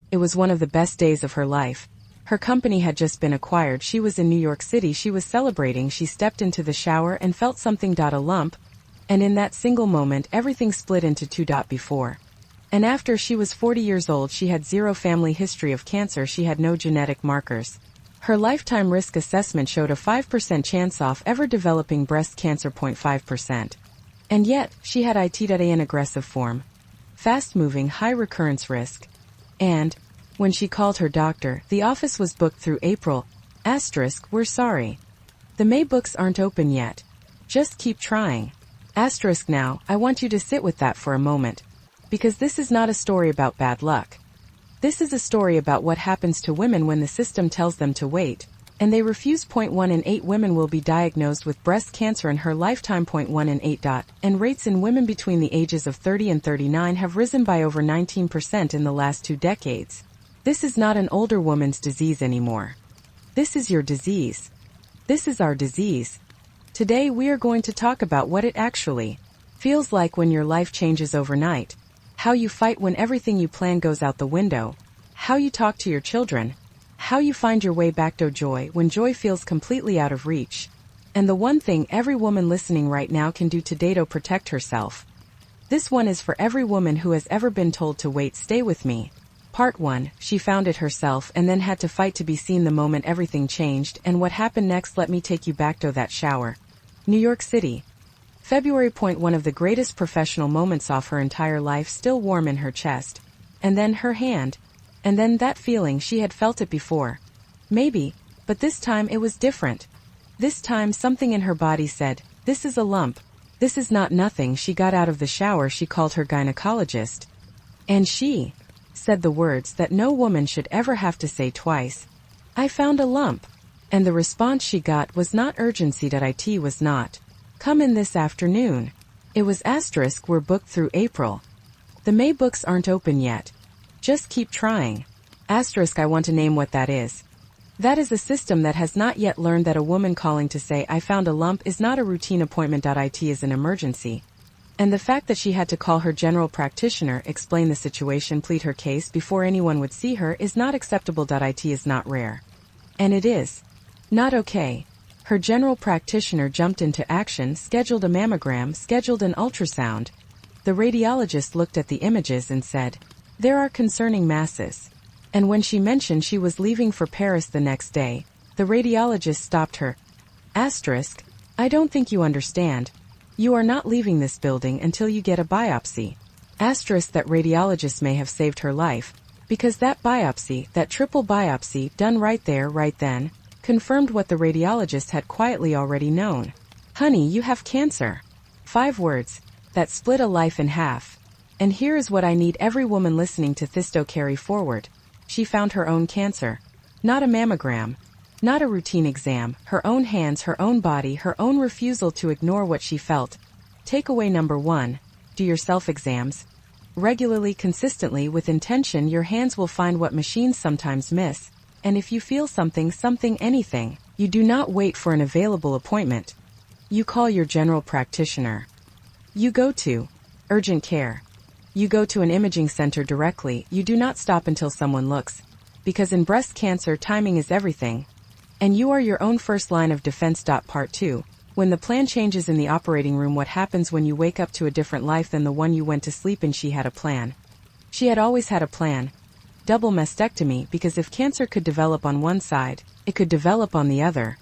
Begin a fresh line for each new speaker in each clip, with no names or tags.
It was one of the best days of her life. Her company had just been acquired. She was in New York City. She was celebrating. She stepped into the shower and felt something. A lump. And in that single moment everything split into two. Before and after she was 40 years old, she had zero family history of cancer. She had no genetic markers. Her lifetime risk assessment showed a 5% chance of ever developing breast cancer. 0.5%. And yet, she had an aggressive form. Fast-moving, high recurrence risk. And when she called her doctor, the office was booked through April. Asterisk, we're sorry. The May books aren't open yet. Just keep trying. Asterisk, now, I want you to sit with that for a moment. Because this is not a story about bad luck. This is a story about what happens to women when the system tells them to wait, and they refuse. 1 in 8 women will be diagnosed with breast cancer in her lifetime. 1 in 8. And rates in women between the ages of 30 and 39 have risen by over 19% in the last 2 decades. This is not an older woman's disease anymore. This is your disease. This is our disease. Today we are going to talk about what it actually feels like when your life changes overnight, how you fight when everything you plan goes out the window, how you talk to your children, how you find your way back to joy when joy feels completely out of reach, and the one thing every woman listening right now can do today to protect herself. This one is for every woman who has ever been told to wait. Stay with me. Part 1, she found it herself and then had to fight to be seen the moment everything changed. And what happened next? Let me take you back to that shower. New York City. February. One of the greatest professional moments of her entire life, still warm in her chest. And then her hand. And then that feeling. She had felt it before. Maybe, but this time it was different. This time something in her body said, this is a lump. This is not nothing. She got out of the shower. She called her gynecologist. And she said the words that no woman should ever have to say twice. I found a lump. And the response she got was not urgency. It was not, come in this afternoon. It was asterisk, we're booked through April. The May books aren't open yet. Just keep trying. Asterisk, I want to name what that is. That is a system that has not yet learned that a woman calling to say I found a lump is not a routine appointment. It is an emergency. And the fact that she had to call her general practitioner, explain the situation, plead her case before anyone would see her is not acceptable. It is not rare. And it is not okay. Her general practitioner jumped into action, scheduled a mammogram, scheduled an ultrasound. The radiologist looked at the images and said, there are concerning masses. And when she mentioned she was leaving for Paris the next day, the radiologist stopped her. Asterisk, I don't think you understand. You are not leaving this building until you get a biopsy. Asterisk, that radiologist may have saved her life, because that biopsy, that triple biopsy, done right there, right then, confirmed what the radiologist had quietly already known. Honey, you have cancer. 5 words that split a life in half. And here is what I need every woman listening to this to carry forward. She found her own cancer. Not a mammogram. Not a routine exam. Her own hands, her own body, her own refusal to ignore what she felt. Takeaway number 1. Do your self-exams. Regularly, consistently, with intention. Your hands will find what machines sometimes miss. And if you feel something, anything, you do not wait for an available appointment. You call your general practitioner. You go to urgent care. You go to an imaging center directly. You do not stop until someone looks. Because in breast cancer, timing is everything. And you are your own first line of defense. Part 2. When the plan changes in the operating room, what happens when you wake up to a different life than the one you went to sleep in? She had a plan. She had always had a plan. Double mastectomy, because if cancer could develop on one side, it could develop on the other.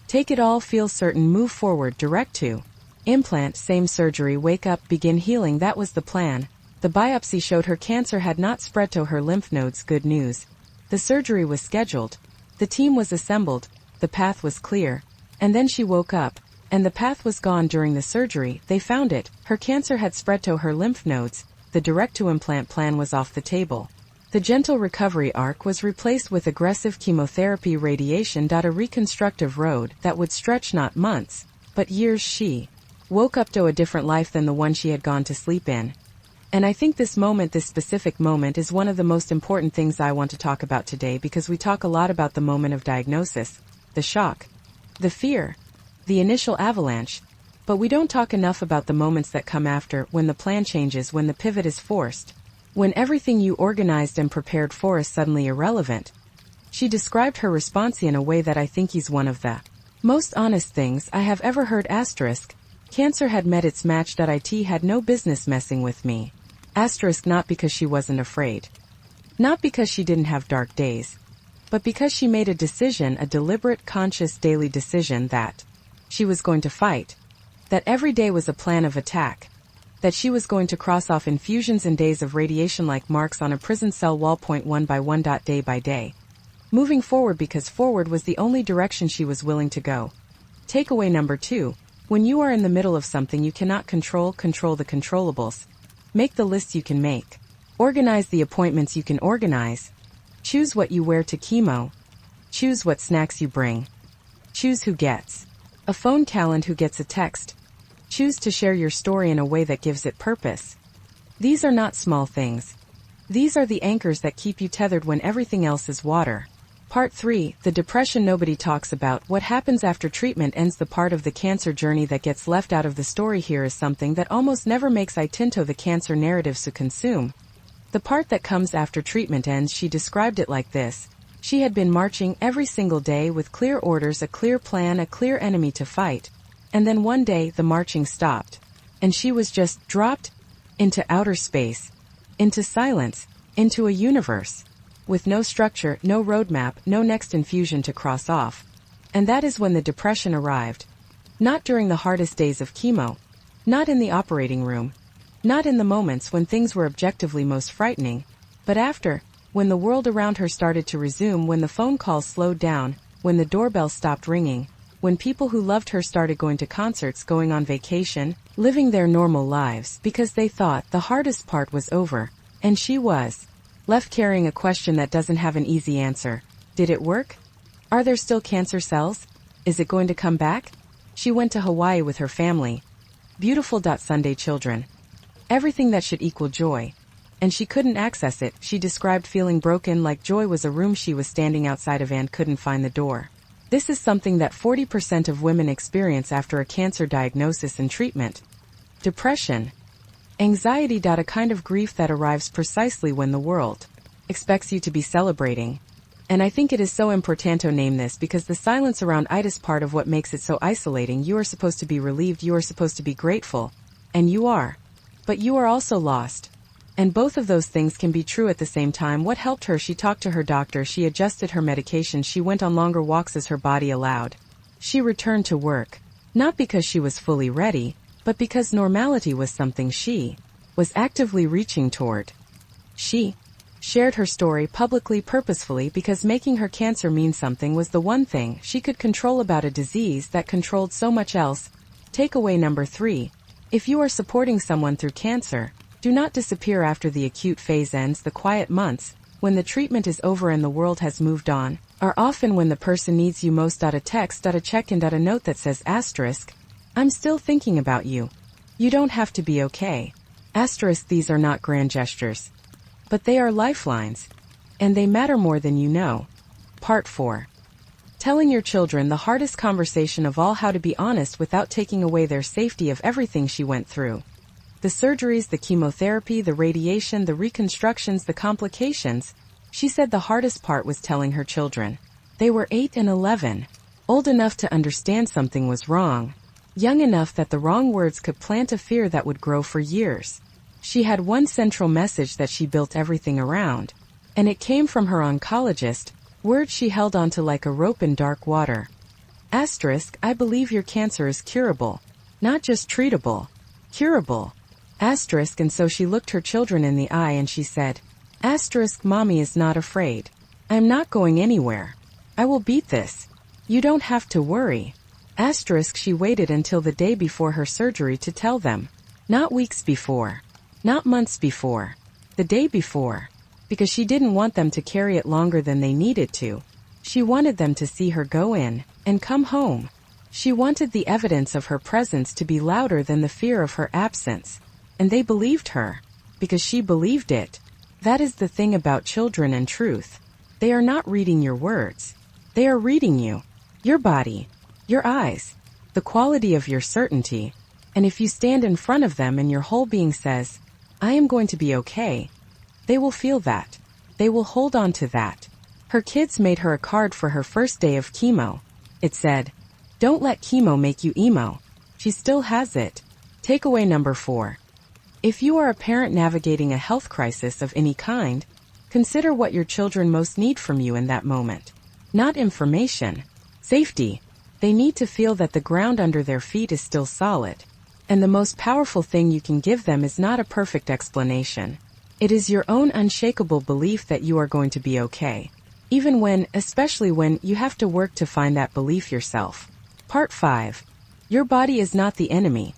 Take it all, feel certain, move forward, direct to implant, same surgery, wake up, begin healing. That was the plan. The biopsy showed her cancer had not spread to her lymph nodes. Good news. The surgery was scheduled. The team was assembled. The path was clear. And then she woke up. And the path was gone during the surgery. They found it. Her cancer had spread to her lymph nodes. The direct-to-implant plan was off the table. The gentle recovery arc was replaced with aggressive chemotherapy, radiation. A reconstructive road that would stretch not months, but years. She woke up to a different life than the one she had gone to sleep in. And I think this moment, this specific moment, is one of the most important things I want to talk about today, because we talk a lot about the moment of diagnosis, the shock, the fear, the initial avalanche, but we don't talk enough about the moments that come after, when the plan changes, when the pivot is forced. When everything you organized and prepared for is suddenly irrelevant. She described her response in a way that I think is one of the most honest things I have ever heard. Cancer had met its match. It had no business messing with me. Not because she wasn't afraid. Not because she didn't have dark days. But because she made a decision, a deliberate, conscious daily decision that she was going to fight. That every day was a plan of attack. That she was going to cross off infusions and days of radiation like marks on a prison cell wall, point one by one, day by day. Moving forward, because forward was the only direction she was willing to go. Takeaway number 2. When you are in the middle of something you cannot control the controllables. Make the lists you can make. Organize the appointments you can organize. Choose what you wear to chemo. Choose what snacks you bring. Choose who gets a phone call and who gets a text. Choose to share your story in a way that gives it purpose. These are not small things. These are the anchors that keep you tethered when everything else is water. Part 3, the depression nobody talks about. What happens after treatment ends. The part of the cancer journey that gets left out of the story here is something that almost never makes it into the cancer narrative to consume. The part that comes after treatment ends. She described it like this. She had been marching every single day with clear orders, a clear plan, a clear enemy to fight. And then one day the marching stopped. And she was just dropped into outer space, into silence, into a universe. With no structure, no roadmap, no next infusion to cross off. And that is when the depression arrived. Not during the hardest days of chemo. Not in the operating room. Not in the moments when things were objectively most frightening. But after, when the world around her started to resume, when the phone calls slowed down, when the doorbell stopped ringing, when people who loved her started going to concerts, going on vacation, living their normal lives because they thought the hardest part was over. And she was left carrying a question that doesn't have an easy answer. Did it work? Are there still cancer cells? Is it going to come back? She went to Hawaii with her family. Beautiful. Sunday children. Everything that should equal joy. And she couldn't access it. She described feeling broken, like joy was a room she was standing outside of and couldn't find the door. This is something that 40% of women experience after a cancer diagnosis and treatment. Depression. Anxiety. A kind of grief that arrives precisely when the world expects you to be celebrating. And I think it is so important to name this because the silence around it is part of what makes it so isolating. You are supposed to be relieved, you are supposed to be grateful. And you are. But you are also lost. And both of those things can be true at the same time. What helped her? She talked to her doctor, she adjusted her medication, she went on longer walks as her body allowed. She returned to work. Not because she was fully ready, but because normality was something she was actively reaching toward. She shared her story publicly, purposefully, because making her cancer mean something was the one thing she could control about a disease that controlled so much else. Takeaway number 3. If you are supporting someone through cancer, do not disappear after the acute phase ends. The quiet months, when the treatment is over and the world has moved on, are often when the person needs you most. A text, a check-in, a note that says I'm still thinking about you. You don't have to be okay. These are not grand gestures. But they are lifelines. And they matter more than you know. Part 4. Telling your children the hardest conversation of all, how to be honest without taking away their safety of everything she went through. The surgeries, the chemotherapy, the radiation, the reconstructions, the complications. She said the hardest part was telling her children. They were 8 and 11. Old enough to understand something was wrong. Young enough that the wrong words could plant a fear that would grow for years. She had one central message that she built everything around. And it came from her oncologist, words she held onto like a rope in dark water. I believe your cancer is curable. Not just treatable. Curable. And so she looked her children in the eye and she said, Mommy is not afraid. I'm not going anywhere. I will beat this. You don't have to worry. She waited until the day before her surgery to tell them. Not weeks before. Not months before. The day before. Because she didn't want them to carry it longer than they needed to. She wanted them to see her go in and come home. She wanted the evidence of her presence to be louder than the fear of her absence. And they believed her. Because she believed it. That is the thing about children and truth. They are not reading your words. They are reading you. Your body. Your eyes. The quality of your certainty. And if you stand in front of them and your whole being says, I am going to be okay, They will feel that. They will hold on to that. Her kids made her a card for her first day of chemo. It said, "Don't let chemo make you emo." She still has it. Takeaway number 4. If you are a parent navigating a health crisis of any kind, consider what your children most need from you in that moment. Not information. Safety. They need to feel that the ground under their feet is still solid. And the most powerful thing you can give them is not a perfect explanation. It is your own unshakable belief that you are going to be okay. Even when, especially when, you have to work to find that belief yourself. Part 5. Your body is not the enemy.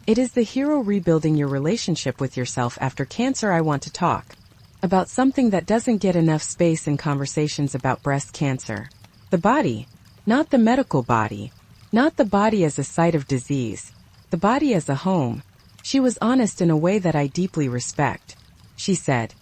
It is the hero rebuilding your relationship with yourself after cancer. I want to talk about something that doesn't get enough space in conversations about breast cancer. The body. Not the medical body. Not the body as a site of disease. The body as a home. She was honest in a way that I deeply respect. She said,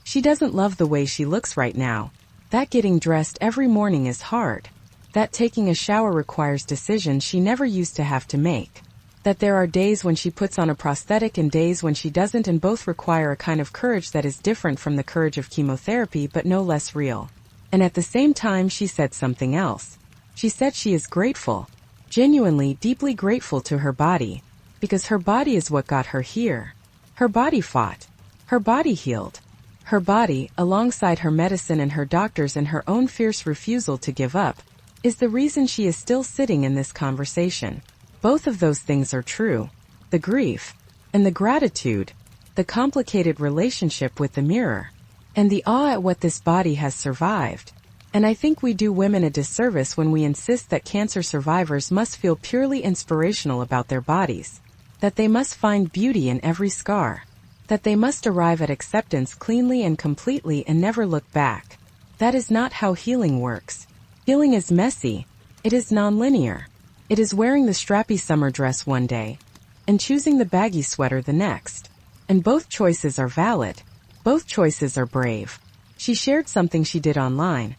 she doesn't love the way she looks right now. That getting dressed every morning is hard. That taking a shower requires decisions she never used to have to make. That there are days when she puts on a prosthetic and days when she doesn't, and both require a kind of courage that is different from the courage of chemotherapy but no less real. And at the same time she said something else. She said she is grateful. Genuinely, deeply grateful to her body. Because her body is what got her here. Her body fought. Her body healed. Her body, alongside her medicine and her doctors and her own fierce refusal to give up, is the reason she is still sitting in this conversation. Both of those things are true. The grief and the gratitude, the complicated relationship with the mirror, and the awe at what this body has survived. And I think we do women a disservice when we insist that cancer survivors must feel purely inspirational about their bodies, that they must find beauty in every scar, that they must arrive at acceptance cleanly and completely and never look back. That is not how healing works. Healing is messy. It is nonlinear. It is wearing the strappy summer dress one day and choosing the baggy sweater the next. And both choices are valid. Both choices are brave. She shared something she did online.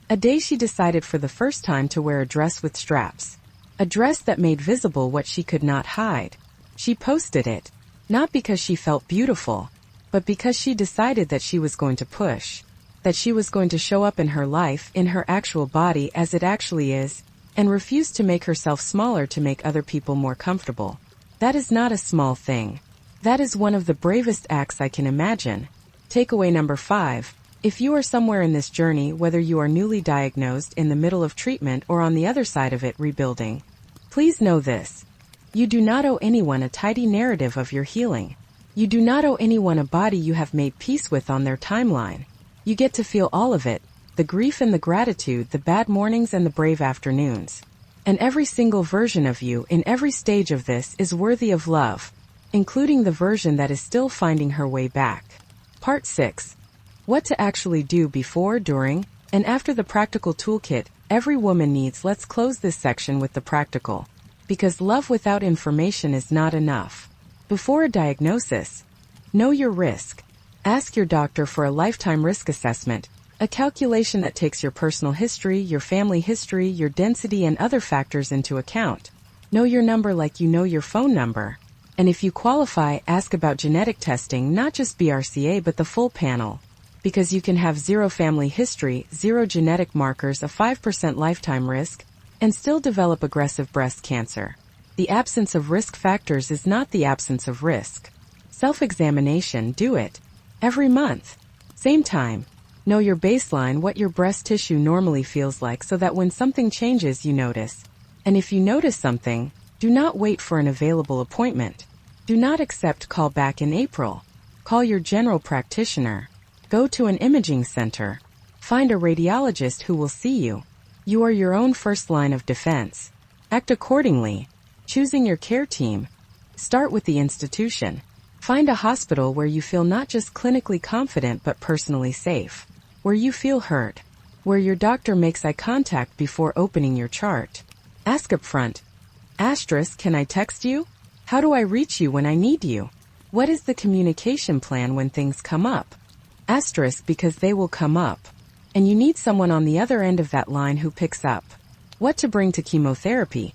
A day she decided for the first time to wear a dress with straps. A dress that made visible what she could not hide. She posted it, not because she felt beautiful, but because she decided that she was going to push. That she was going to show up in her life, in her actual body as it actually is, and refuse to make herself smaller to make other people more comfortable. That is not a small thing. That is one of the bravest acts I can imagine. Takeaway number 5. If you are somewhere in this journey, whether you are newly diagnosed, in the middle of treatment, or on the other side of it, rebuilding, please know this. You do not owe anyone a tidy narrative of your healing. You do not owe anyone a body you have made peace with on their timeline. You get to feel all of it. The grief and the gratitude, the bad mornings and the brave afternoons. And every single version of you in every stage of this is worthy of love, including the version that is still finding her way back. Part 6. What to actually do before, during, and after the practical toolkit every woman needs. Let's close this section with the practical. Because love without information is not enough. Before a diagnosis, know your risk. Ask your doctor for a lifetime risk assessment. A calculation that takes your personal history, your family history, your density and other factors into account. Know your number like you know your phone number. And if you qualify, ask about genetic testing, not just BRCA but the full panel. Because you can have 0 family history, 0 genetic markers, a 5% lifetime risk, and still develop aggressive breast cancer. The absence of risk factors is not the absence of risk. Self-examination, do it. Every month. Same time. Know your baseline, what your breast tissue normally feels like, so that when something changes you notice. And if you notice something, do not wait for an available appointment. Do not accept call back in April. Call your general practitioner. Go to an imaging center. Find a radiologist who will see you. You are your own first line of defense. Act accordingly. Choosing your care team. Start with the institution. Find a hospital where you feel not just clinically confident but personally safe. Where you feel heard. Where your doctor makes eye contact before opening your chart. Ask up front. Asterisk, can I text you? How do I reach you when I need you? What is the communication plan when things come up? Asterisk, because they will come up. And you need someone on the other end of that line who picks up. What to bring to chemotherapy?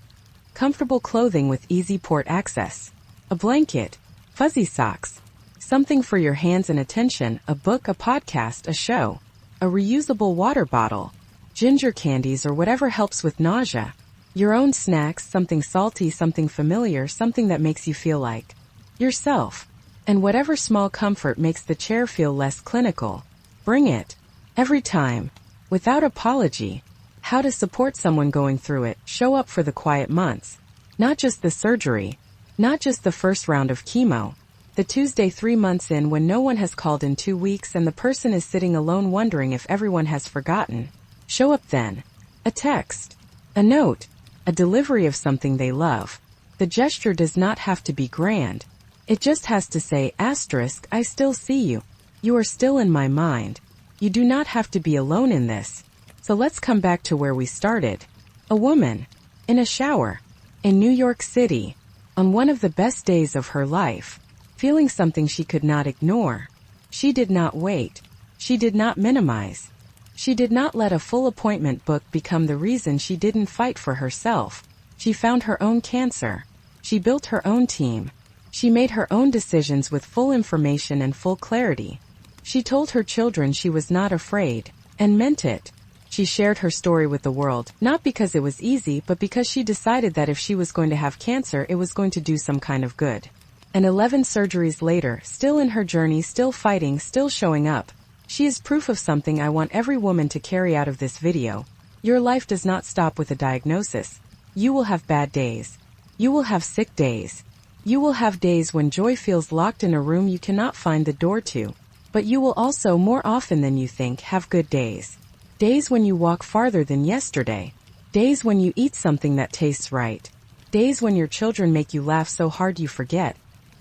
Comfortable clothing with easy port access. A blanket. Fuzzy socks. Something for your hands and attention, a book, a podcast, a show, a reusable water bottle, ginger candies or whatever helps with nausea. Your own snacks, something salty, something familiar, something that makes you feel like yourself. And whatever small comfort makes the chair feel less clinical. Bring it. Every time. Without apology. How to support someone going through it. Show up for the quiet months. Not just the surgery. Not just the first round of chemo. The Tuesday 3 months in when no one has called in 2 weeks and the person is sitting alone wondering if everyone has forgotten. Show up then. A text. A note. A delivery of something they love. The gesture does not have to be grand. It just has to say, asterisk, I still see you. You are still in my mind. You do not have to be alone in this. So let's come back to where we started. A woman. In a shower. In New York City. On one of the best days of her life. Feeling something she could not ignore. She did not wait. She did not minimize. She did not let a full appointment book become the reason she didn't fight for herself. She found her own cancer. She built her own team. She made her own decisions with full information and full clarity. She told her children she was not afraid, and meant it. She shared her story with the world, not because it was easy, but because she decided that if she was going to have cancer, it was going to do some kind of good. And 11 surgeries later, still in her journey, still fighting, still showing up. She is proof of something I want every woman to carry out of this video. Your life does not stop with a diagnosis. You will have bad days. You will have sick days. You will have days when joy feels locked in a room you cannot find the door to. But you will also, more often than you think, have good days. Days when you walk farther than yesterday. Days when you eat something that tastes right. Days when your children make you laugh so hard you forget,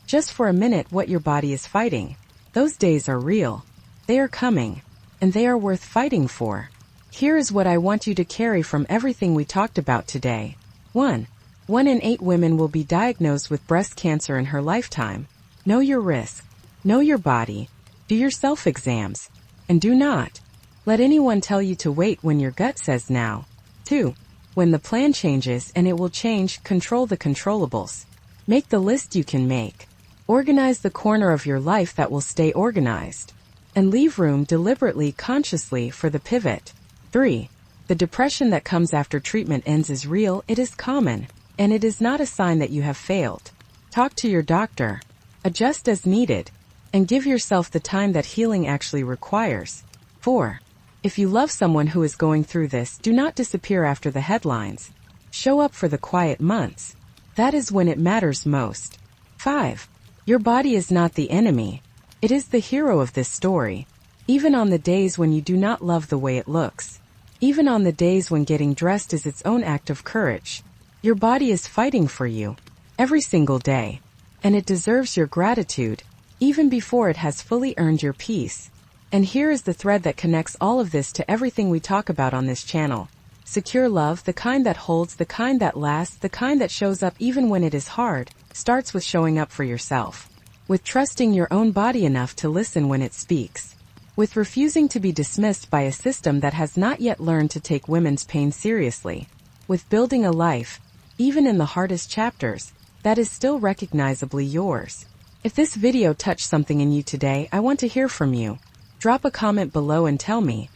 just for a minute, what your body is fighting. Those days are real. They are coming. And they are worth fighting for. Here is what I want you to carry from everything we talked about today. 1. 1 in 8 women will be diagnosed with breast cancer in her lifetime. Know your risk. Know your body. Do your self-exams. And do not let anyone tell you to wait when your gut says now. 2. When the plan changes, and it will change, control the controllables. Make the list you can make. Organize the corner of your life that will stay organized. And leave room deliberately, consciously, for the pivot. 3. The depression that comes after treatment ends is real, it is common, and it is not a sign that you have failed. Talk to your doctor. Adjust as needed. And give yourself the time that healing actually requires. 4. If you love someone who is going through this, do not disappear after the headlines. Show up for the quiet months. That is when it matters most. 5. Your body is not the enemy. It is the hero of this story. Even on the days when you do not love the way it looks. Even on the days when getting dressed is its own act of courage. Your body is fighting for you. Every single day. And it deserves your gratitude, even before it has fully earned your peace. And here is the thread that connects all of this to everything we talk about on this channel. Secure love, the kind that holds, the kind that lasts, the kind that shows up even when it is hard, starts with showing up for yourself. With trusting your own body enough to listen when it speaks. With refusing to be dismissed by a system that has not yet learned to take women's pain seriously. With building a life, even in the hardest chapters, that is still recognizably yours. If this video touched something in you today, I want to hear from you. Drop a comment below and tell me,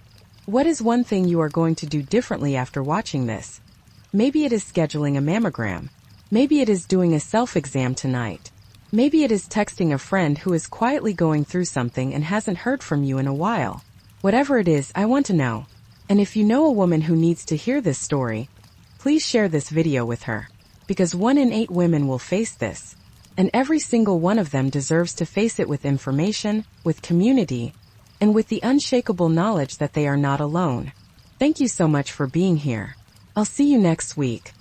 what is one thing you are going to do differently after watching this? Maybe it is scheduling a mammogram. Maybe it is doing a self-exam tonight. Maybe it is texting a friend who is quietly going through something and hasn't heard from you in a while. Whatever it is, I want to know. And if you know a woman who needs to hear this story, please share this video with her. Because 1 in 8 women will face this. And every single one of them deserves to face it with information, with community, and with the unshakable knowledge that they are not alone. Thank you so much for being here. I'll see you next week.